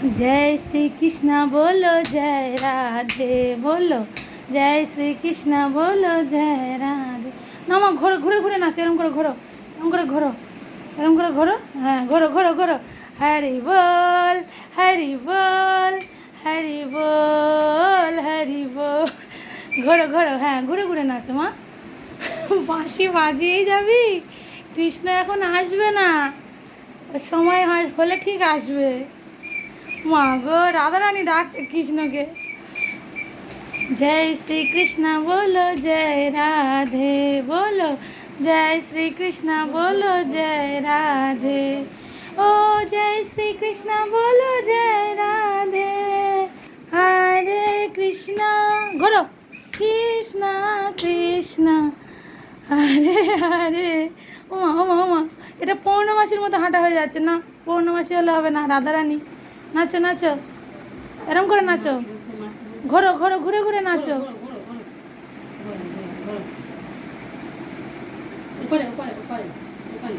जय श्री कृष्ण बोलो जय राधे बोलो जय श्री कृष्ण बोलो जय राधे ना मा घोरो घुरे घुरे नाचो एरम करे घोरो एरम करे घोरो एरम करे घोरो हाँ घोरो घोरो घोरो हरि बोल हरि बोल हरि बोल हरि बोल घोरो घोरो हाँ घुरे घुरे नाचो मा বাঁশি বাজিয়েই যাবি কৃষ্ণ এখন আসবে না সময় হলে ঠিক আসবে মা গো রাধারানী ডাকছে কৃষ্ণকে जय श्री कृष्ण बोलो जय राधे बोलो जय श्री कृष्ण बोलो जय राधे ओ जय श्री कृष्ण बोलो जय राधे हरे कृष्ण घोरो कृष्ण कृष्ण हरे हरे ওমা ওমা ওমা এটা পৌর্ণমাসীর মতো হাঁটা হয়ে যাচ্ছে না পৌর্ণমাসী হলে হবে না রাধারানী নাচো নাচো এরম করে নাচো ঘোরো ঘোরো ঘুরে ঘুরে নাচো উপরে উপরে উপরে উপরে